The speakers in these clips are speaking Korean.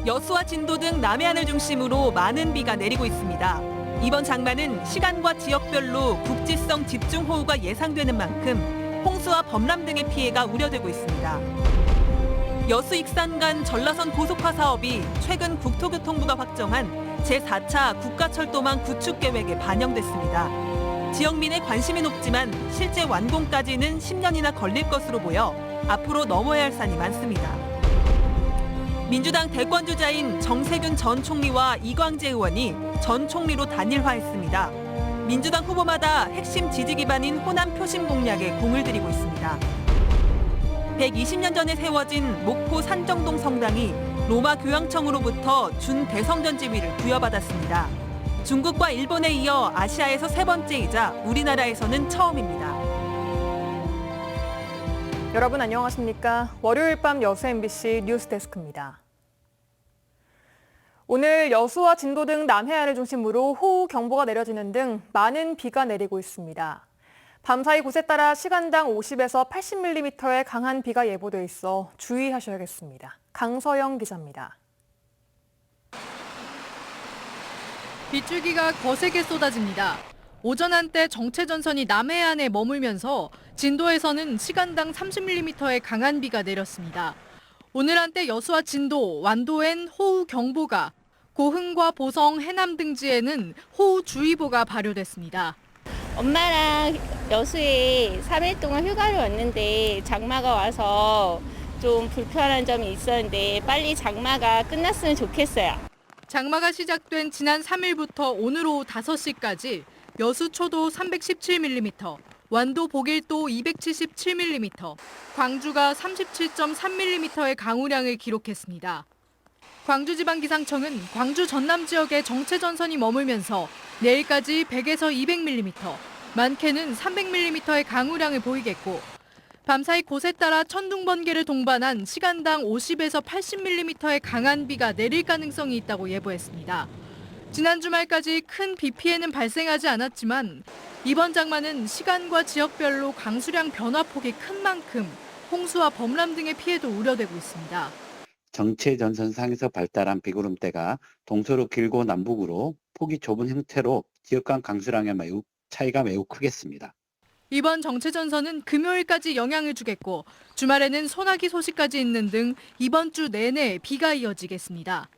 여수와 진도 등 남해안을 중심으로 많은 비가 내리고 있습니다. 이번 장마는 시간과 지역별로 국지성 집중호우가 예상되는 만큼 홍수와 범람 등의 피해가 우려되고 있습니다. 여수 익산 간 전라선 고속화 사업이 최근 국토교통부가 확정한 제4차 국가철도망 구축 계획에 반영됐습니다. 지역민의 관심이 높지만 실제 완공까지는 10년이나 걸릴 것으로 보여 앞으로 넘어야 할 산이 많습니다. 민주당 대권주자인 정세균 전 총리와 이광재 의원이 전 총리로 단일화했습니다. 민주당 후보마다 핵심 지지 기반인 호남 표심 공략에 공을 들이고 있습니다. 120년 전에 세워진 목포 산정동 성당이 로마 교황청으로부터 준대성전 지위를 부여받았습니다. 중국과 일본에 이어 아시아에서 세 번째이자 우리나라에서는 처음입니다. 여러분 안녕하십니까? 월요일 밤 여수 MBC 뉴스데스크입니다. 오늘 여수와 진도 등 남해안을 중심으로 호우 경보가 내려지는 등 많은 비가 내리고 있습니다. 밤사이 곳에 따라 시간당 50에서 80mm의 강한 비가 예보돼 있어 주의하셔야겠습니다. 강서영 기자입니다. 빗줄기가 거세게 쏟아집니다. 오전 한때 정체전선이 남해안에 머물면서 진도에서는 시간당 30mm의 강한 비가 내렸습니다. 오늘 한때 여수와 진도, 완도엔 호우 경보가, 고흥과 보성, 해남 등지에는 호우주의보가 발효됐습니다. 엄마랑 여수에 3일 동안 휴가를 왔는데 장마가 와서 좀 불편한 점이 있었는데 빨리 장마가 끝났으면 좋겠어요. 장마가 시작된 지난 3일부터 오늘 오후 5시까지 여수 초도 317mm, 완도 보길도 277mm, 광주가 37.3mm의 강우량을 기록했습니다. 광주지방기상청은 광주 전남 지역에 정체전선이 머물면서 내일까지 100에서 200mm, 많게는 300mm의 강우량을 보이겠고 밤사이 곳에 따라 천둥번개를 동반한 시간당 50에서 80mm의 강한 비가 내릴 가능성이 있다고 예보했습니다. 지난 주말까지 큰 비 피해는 발생하지 않았지만 이번 장마는 시간과 지역별로 강수량 변화폭이 큰 만큼 홍수와 범람 등의 피해도 우려되고 있습니다. 정체전선상에서 발달한 비구름대가 동서로 길고 남북으로 폭이 좁은 형태로 지역 간 강수량의 차이가 매우 크겠습니다. 이번 정체전선은 금요일까지 영향을 주겠고 주말에는 소나기 소식까지 있는 등 이번 주 내내 비가 이어지겠습니다.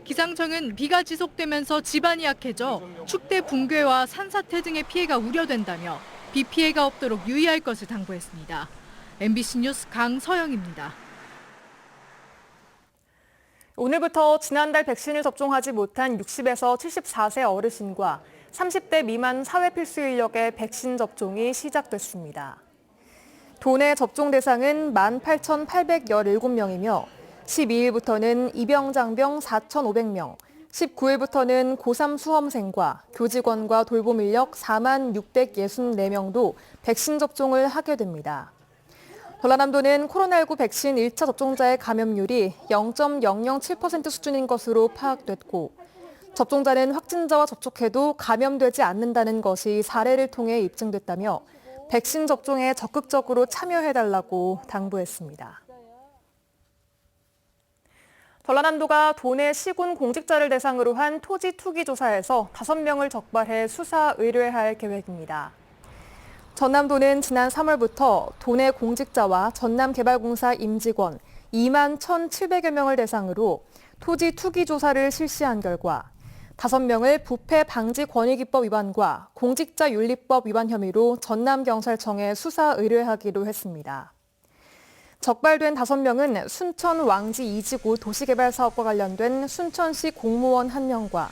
기상청은 비가 지속되면서 지반이 약해져 축대 붕괴와 산사태 등의 피해가 우려된다며 비 피해가 없도록 유의할 것을 당부했습니다. MBC 뉴스 강서영입니다. 오늘부터 지난달 백신을 접종하지 못한 60에서 74세 어르신과 30대 미만 사회필수 인력의 백신 접종이 시작됐습니다. 도내 접종 대상은 18,817명이며 12일부터는 입영장병 4,500명, 19일부터는 고3 수험생과 교직원과 돌봄 인력 46,664명도 백신 접종을 하게 됩니다. 전라남도는 코로나19 백신 1차 접종자의 감염률이 0.007% 수준인 것으로 파악됐고 접종자는 확진자와 접촉해도 감염되지 않는다는 것이 사례를 통해 입증됐다며 백신 접종에 적극적으로 참여해달라고 당부했습니다. 전라남도가 도내 시군 공직자를 대상으로 한 토지 투기 조사에서 5명을 적발해 수사 의뢰할 계획입니다. 전남도는 지난 3월부터 도내 공직자와 전남개발공사 임직원 2만 1,700여 명을 대상으로 토지 투기 조사를 실시한 결과 5명을 부패 방지 권익위법 위반과 공직자윤리법 위반 혐의로 전남경찰청에 수사 의뢰하기로 했습니다. 적발된 5명은 순천 왕지 2지구 도시개발사업과 관련된 순천시 공무원 1명과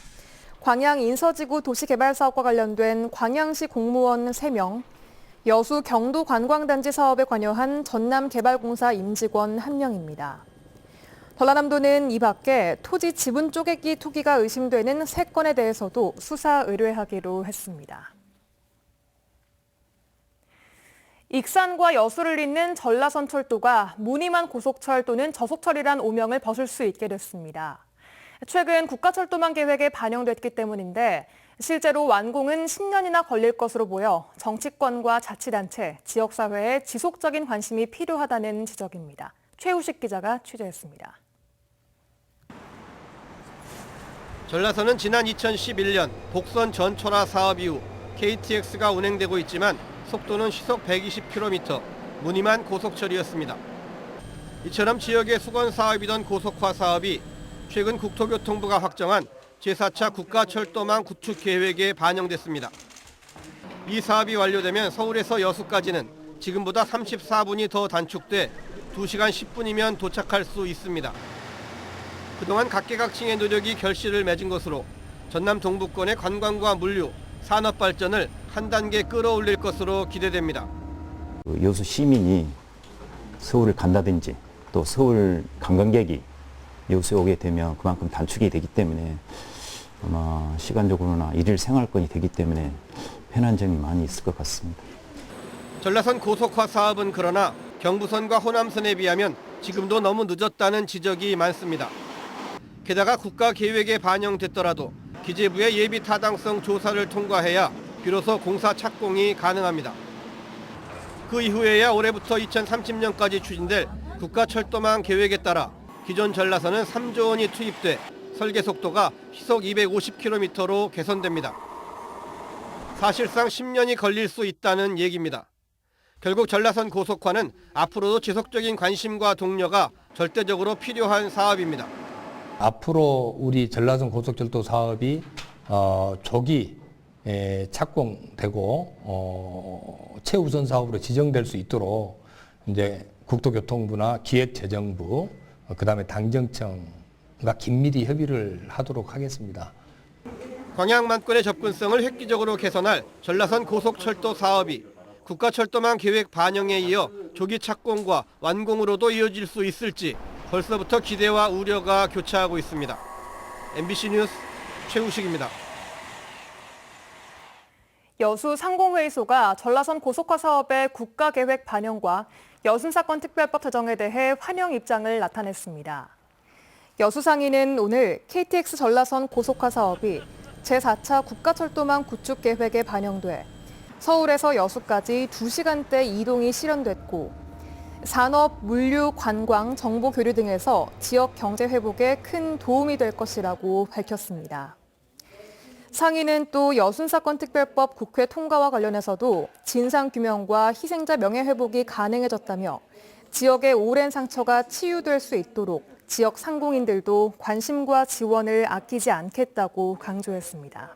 광양 인서지구 도시개발사업과 관련된 광양시 공무원 3명, 여수 경도 관광단지 사업에 관여한 전남개발공사 임직원 1명입니다. 전라남도는 이 밖에 토지 지분 쪼개기 투기가 의심되는 3건에 대해서도 수사 의뢰하기로 했습니다. 익산과 여수를 잇는 전라선 철도가 무늬만 고속철 또는 저속철이란 오명을 벗을 수 있게 됐습니다. 최근 국가철도망 계획에 반영됐기 때문인데 실제로 완공은 10년이나 걸릴 것으로 보여 정치권과 자치단체, 지역사회에 지속적인 관심이 필요하다는 지적입니다. 최우식 기자가 취재했습니다. 전라선은 지난 2011년 복선 전철화 사업 이후 KTX가 운행되고 있지만 속도는 시속 120km, 무늬만 고속철이었습니다. 이처럼 지역의 수건 사업이던 고속화 사업이 최근 국토교통부가 확정한 제4차 국가철도망 구축 계획에 반영됐습니다. 이 사업이 완료되면 서울에서 여수까지는 지금보다 34분이 더 단축돼 2시간 10분이면 도착할 수 있습니다. 그동안 각계각층의 노력이 결실을 맺은 것으로 전남 동부권의 관광과 물류, 산업 발전을 한 단계 끌어올릴 것으로 기대됩니다. 여수 시민이 서울을 간다든지 또 서울 관광객이 여수에 오게 되면 그만큼 단축이 되기 때문에 아마 시간적으로나 일일 생활권이 되기 때문에 편한 점이 많이 있을 것 같습니다. 전라선 고속화 사업은 그러나 경부선과 호남선에 비하면 지금도 너무 늦었다는 지적이 많습니다. 게다가 국가계획에 반영됐더라도 기재부의 예비 타당성 조사를 통과해야 비로소 공사 착공이 가능합니다. 그 이후에야 올해부터 2030년까지 추진될 국가철도망 계획에 따라 기존 전라선은 3조 원이 투입돼 설계 속도가 시속 250km로 개선됩니다. 사실상 10년이 걸릴 수 있다는 얘기입니다. 결국 전라선 고속화는 앞으로도 지속적인 관심과 독려가 절대적으로 필요한 사업입니다. 앞으로 우리 전라선 고속철도 사업이 조기 착공되고 최우선 사업으로 지정될 수 있도록 이제 국토교통부나 기획재정부, 그다음에 당정청과 긴밀히 협의를 하도록 하겠습니다. 광양만권의 접근성을 획기적으로 개선할 전라선 고속철도 사업이 국가철도망 계획 반영에 이어 조기 착공과 완공으로도 이어질 수 있을지 벌써부터 기대와 우려가 교차하고 있습니다. MBC 뉴스 최우식입니다. 여수 상공회의소가 전라선 고속화 사업의 국가계획 반영과 여순사건 특별법 제정에 대해 환영 입장을 나타냈습니다. 여수상인은 오늘 KTX 전라선 고속화 사업이 제4차 국가철도망 구축 계획에 반영돼 서울에서 여수까지 2시간대 이동이 실현됐고 산업, 물류, 관광, 정보 교류 등에서 지역 경제 회복에 큰 도움이 될 것이라고 밝혔습니다. 상인은 또 여순사건 특별법 국회 통과와 관련해서도 진상규명과 희생자 명예회복이 가능해졌다며 지역의 오랜 상처가 치유될 수 있도록 지역 상공인들도 관심과 지원을 아끼지 않겠다고 강조했습니다.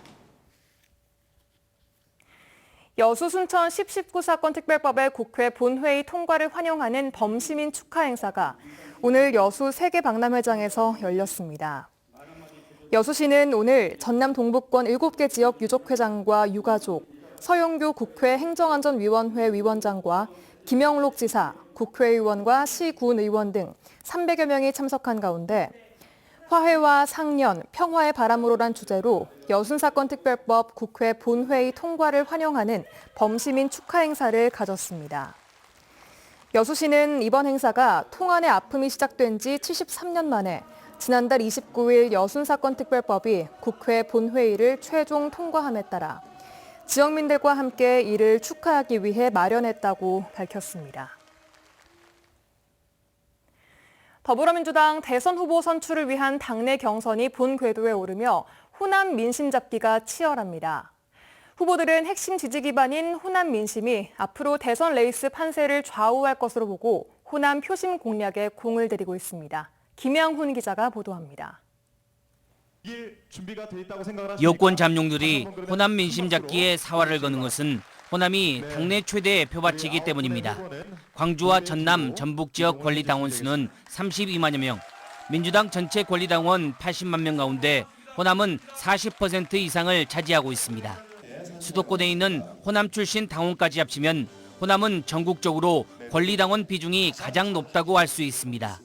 여수 순천 10.19 사건 특별법의 국회 본회의 통과를 환영하는 범시민 축하 행사가 오늘 여수 세계박람회장에서 열렸습니다. 여수시는 오늘 전남 동부권 7개 지역 유족회장과 유가족, 서영교 국회 행정안전위원회 위원장과 김영록 지사, 국회의원과 시군 의원 등 300여 명이 참석한 가운데 화해와 상년, 평화의 바람으로란 주제로 여순사건 특별법 국회 본회의 통과를 환영하는 범시민 축하 행사를 가졌습니다. 여수시는 이번 행사가 통안의 아픔이 시작된 지 73년 만에 지난달 29일 여순사건 특별법이 국회 본회의를 최종 통과함에 따라 지역민들과 함께 이를 축하하기 위해 마련했다고 밝혔습니다. 더불어민주당 대선 후보 선출을 위한 당내 경선이 본 궤도에 오르며 호남 민심 잡기가 치열합니다. 후보들은 핵심 지지 기반인 호남 민심이 앞으로 대선 레이스 판세를 좌우할 것으로 보고 호남 표심 공략에 공을 들이고 있습니다. 김양훈 기자가 보도합니다. 여권 잠룡들이 호남 민심 잡기에 사활을 거는 것은 호남이 당내 최대 표밭이기 때문입니다. 광주와 전남, 전북 지역 권리당원 수는 32만여 명, 민주당 전체 권리당원 80만 명 가운데 호남은 40% 이상을 차지하고 있습니다. 수도권에 있는 호남 출신 당원까지 합치면 호남은 전국적으로 권리당원 비중이 가장 높다고 할 수 있습니다.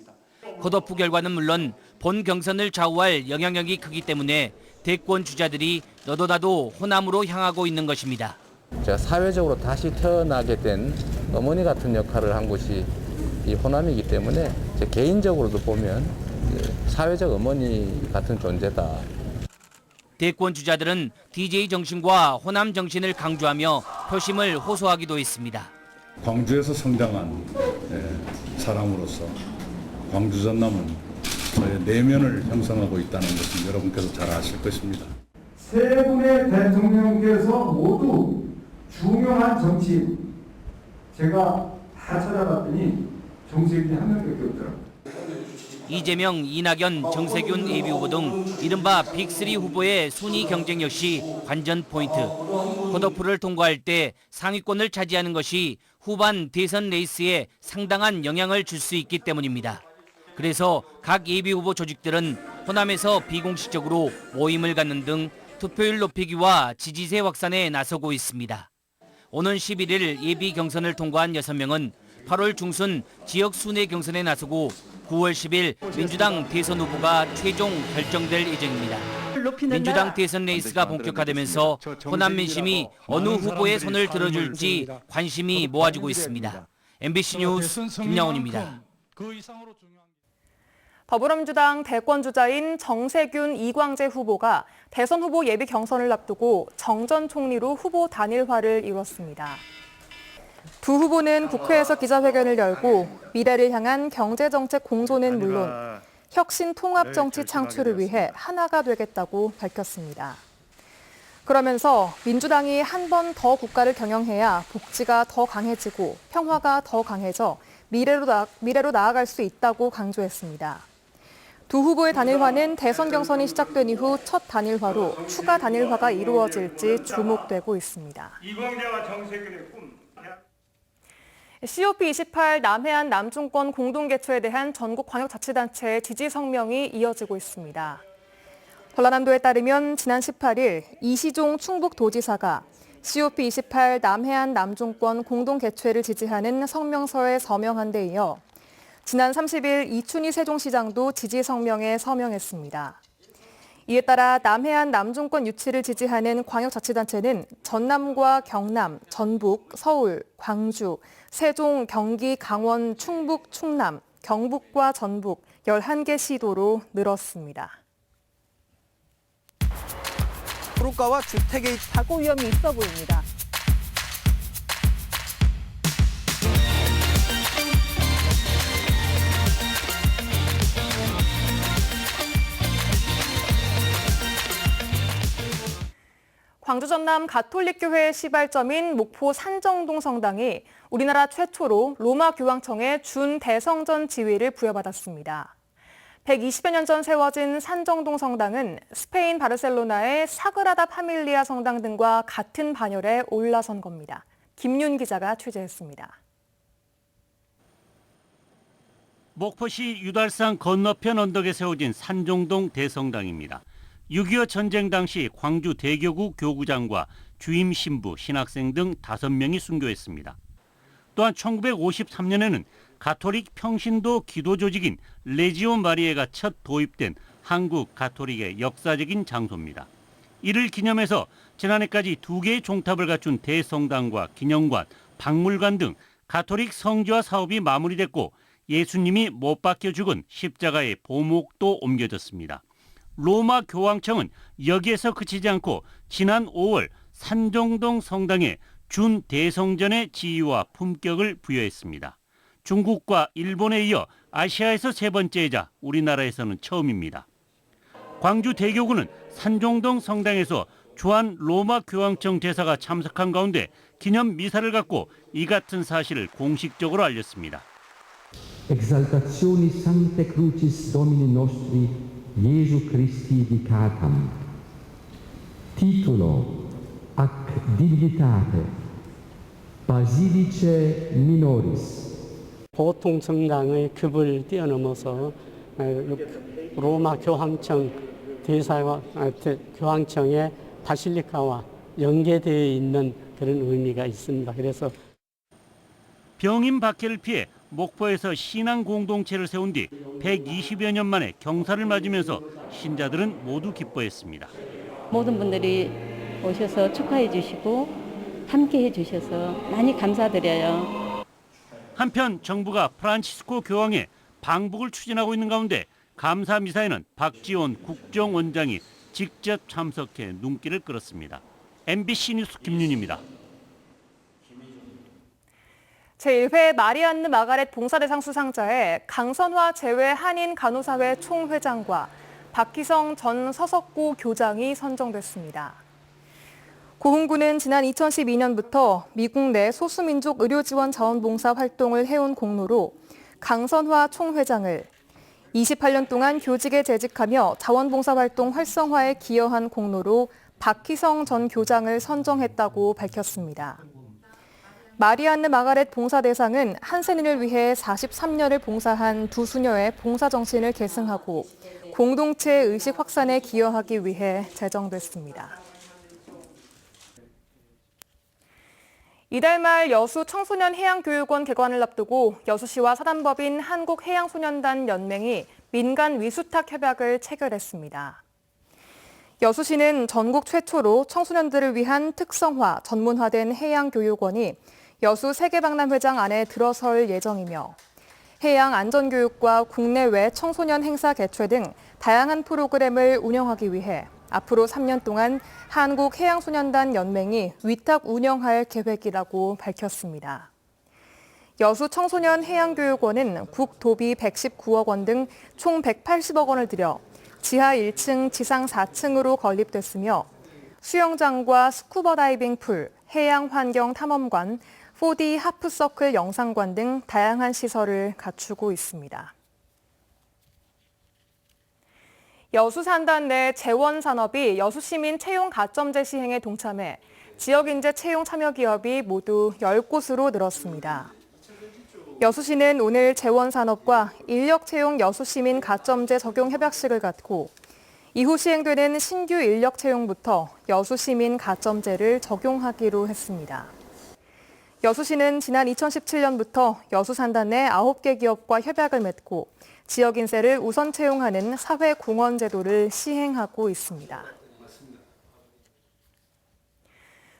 컷오프 결과는 물론 본 경선을 좌우할 영향력이 크기 때문에 대권 주자들이 너도 나도 호남으로 향하고 있는 것입니다. 제가 사회적으로 다시 태어나게 된 어머니 같은 역할을 한 곳이 이 호남이기 때문에 제 개인적으로도 보면 사회적 어머니 같은 존재다. 대권 주자들은 DJ 정신과 호남 정신을 강조하며 표심을 호소하기도 했습니다. 광주에서 성장한 사람으로서 광주 전남은 내면을 형성하고 있다는 것은 여러분께서 잘 아실 것입니다. 세 분의 대통령께서 모두 중요한 정치인, 제가 다 찾아봤더니 정치인이 한 명밖에 없더라고요. 이재명, 이낙연, 정세균 예비후보 등 이른바 빅3 후보의 순위 경쟁 역시 관전 포인트. 컷오프를 통과할 때 상위권을 차지하는 것이 후반 대선 레이스에 상당한 영향을 줄 수 있기 때문입니다. 그래서 각 예비후보 조직들은 호남에서 비공식적으로 모임을 갖는 등 투표율 높이기와 지지세 확산에 나서고 있습니다. 오는 11일 예비 경선을 통과한 6명은 8월 중순 지역 순회 경선에 나서고 9월 10일 민주당 대선 후보가 최종 결정될 예정입니다. 민주당 대선 레이스가 본격화되면서 호남 민심이 어느 후보의 손을 들어줄지 관심이 모아지고 있습니다. MBC 뉴스 김양훈입니다. 더불어민주당 대권주자인 정세균, 이광재 후보가 대선 후보 예비 경선을 앞두고 정전 총리로 후보 단일화를 이뤘습니다. 두 후보는 국회에서 기자회견을 열고 미래를 향한 경제정책 공조는 물론 혁신 통합 정치 창출을 위해 하나가 되겠다고 밝혔습니다. 그러면서 민주당이 한 번 더 국가를 경영해야 복지가 더 강해지고 평화가 더 강해져 미래로 나아갈 수 있다고 강조했습니다. 두 후보의 단일화는 대선 경선이 시작된 이후 첫 단일화로 추가 단일화가 이루어질지 주목되고 있습니다. 이광재와 정세균의 꿈. COP28 남해안 남중권 공동개최에 대한 전국광역자치단체의 지지 성명이 이어지고 있습니다. 전라남도에 따르면 지난 18일 이시종 충북도지사가 COP28 남해안 남중권 공동개최를 지지하는 성명서에 서명한 데 이어 지난 30일 이춘희 세종시장도 지지 성명에 서명했습니다. 이에 따라 남해안 남중권 유치를 지지하는 광역자치단체는 전남과 경남, 전북, 서울, 광주, 세종, 경기, 강원, 충북, 충남, 경북과 전북 11개 시도로 늘었습니다. 도로가와 주택의 사고 위험이 있어 보입니다. 광주 전남 가톨릭교회의 시발점인 목포 산정동 성당이 우리나라 최초로 로마 교황청의 준대성전 지위를 부여받았습니다. 120여 년 전 세워진 산정동 성당은 스페인 바르셀로나의 사그라다 파밀리아 성당 등과 같은 반열에 올라선 겁니다. 김윤 기자가 취재했습니다. 목포시 유달산 건너편 언덕에 세워진 산정동 대성당입니다. 6.25 전쟁 당시 광주 대교구 교구장과 주임 신부, 신학생 등 5명이 순교했습니다. 또한 1953년에는 가톨릭 평신도 기도 조직인 레지오 마리에가 첫 도입된 한국 가톨릭의 역사적인 장소입니다. 이를 기념해서 지난해까지 2개의 종탑을 갖춘 대성당과 기념관, 박물관 등 가톨릭 성지화 사업이 마무리됐고 예수님이 못 박혀 죽은 십자가의 보목도 옮겨졌습니다. 로마 교황청은 여기에서 그치지 않고 지난 5월 산정동 성당에 준대성전의 지위와 품격을 부여했습니다. 중국과 일본에 이어 아시아에서 세 번째이자 우리나라에서는 처음입니다. 광주 대교구는 산정동 성당에서 주한 로마 교황청 대사가 참석한 가운데 기념 미사를 갖고 이 같은 사실을 공식적으로 알렸습니다. Exaltazioni Sancte Crucis Domini Nostri Jesu Christi Dicatam. Titulo ac dignitate Basilicae Minoris. 보통 성당의 급을 뛰어넘어서 로마 교황청 대사와 교황청의 바실리카와 연계되어 있는 그런 의미가 있습니다. 그래서 병임 박해를 피해 목포에서 신앙 공동체를 세운 뒤 120여 년 만에 경사를 맞으면서 신자들은 모두 기뻐했습니다. 모든 분들이 오셔서 축하해 주시고 함께 해 주셔서 많이 감사드려요. 한편 정부가 프란치스코 교황의 방북을 추진하고 있는 가운데 감사 미사에는 박지원 국정원장이 직접 참석해 눈길을 끌었습니다. MBC 뉴스 김윤희입니다. 제1회 마리안느 마가렛 봉사대상 수상자에 강선화 제외 한인 간호사회 총회장과 박희성 전 서석고 교장이 선정됐습니다. 고흥군은 지난 2012년부터 미국 내 소수민족 의료지원 자원봉사 활동을 해온 공로로 강선화 총회장을, 28년 동안 교직에 재직하며 자원봉사 활동 활성화에 기여한 공로로 박희성 전 교장을 선정했다고 밝혔습니다. 마리안느 마가렛 봉사대상은 한센인을 위해 43년을 봉사한 두 수녀의 봉사정신을 계승하고 공동체 의식 확산에 기여하기 위해 제정됐습니다. 이달 말 여수 청소년 해양교육원 개관을 앞두고 여수시와 사단법인 한국해양소년단 연맹이 민간 위수탁 협약을 체결했습니다. 여수시는 전국 최초로 청소년들을 위한 특성화, 전문화된 해양교육원이 여수 세계박람회장 안에 들어설 예정이며 해양 안전교육과 국내외 청소년 행사 개최 등 다양한 프로그램을 운영하기 위해 앞으로 3년 동안 한국해양소년단 연맹이 위탁 운영할 계획이라고 밝혔습니다. 여수 청소년 해양교육원은 국도비 119억 원 등 총 180억 원을 들여 지하 1층, 지상 4층으로 건립됐으며 수영장과 스쿠버 다이빙 풀, 해양환경 탐험관, 4D 하프서클 영상관 등 다양한 시설을 갖추고 있습니다. 여수 산단 내 재원산업이 여수시민 채용 가점제 시행에 동참해 지역인재 채용 참여 기업이 모두 10곳으로 늘었습니다. 여수시는 오늘 재원산업과 인력채용 여수시민 가점제 적용 협약식을 갖고 이후 시행되는 신규 인력 채용부터 여수시민 가점제를 적용하기로 했습니다. 여수시는 지난 2017년부터 여수 산단 내 9개 기업과 협약을 맺고 지역 인재를 우선 채용하는 사회공헌 제도를 시행하고 있습니다.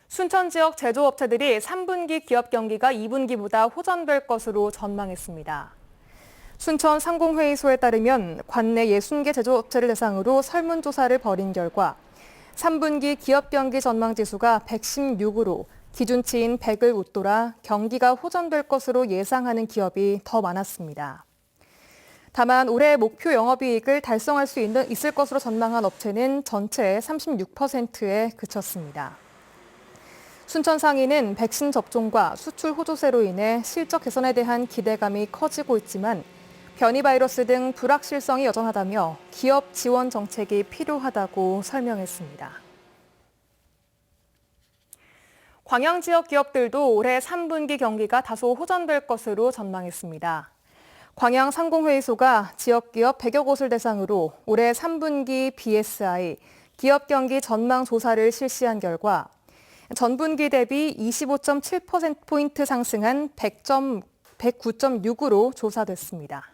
순천 지역 제조업체들이 3분기 기업 경기가 2분기보다 호전될 것으로 전망했습니다. 순천 상공회의소에 따르면 관내 60개 제조업체를 대상으로 설문조사를 벌인 결과 3분기 기업 경기 전망 지수가 116으로 기준치인 100을 웃돌아 경기가 호전될 것으로 예상하는 기업이 더 많았습니다. 다만 올해 목표 영업이익을 달성할 수 있을 것으로 전망한 업체는 전체의 36%에 그쳤습니다. 순천 상인은 백신 접종과 수출 호조세로 인해 실적 개선에 대한 기대감이 커지고 있지만 변이 바이러스 등 불확실성이 여전하다며 기업 지원 정책이 필요하다고 설명했습니다. 광양 지역 기업들도 올해 3분기 경기가 다소 호전될 것으로 전망했습니다. 광양 상공회의소가 지역 기업 100여 곳을 대상으로 올해 3분기 BSI, 기업 경기 전망 조사를 실시한 결과 전분기 대비 25.7%포인트 상승한 109.6으로 조사됐습니다.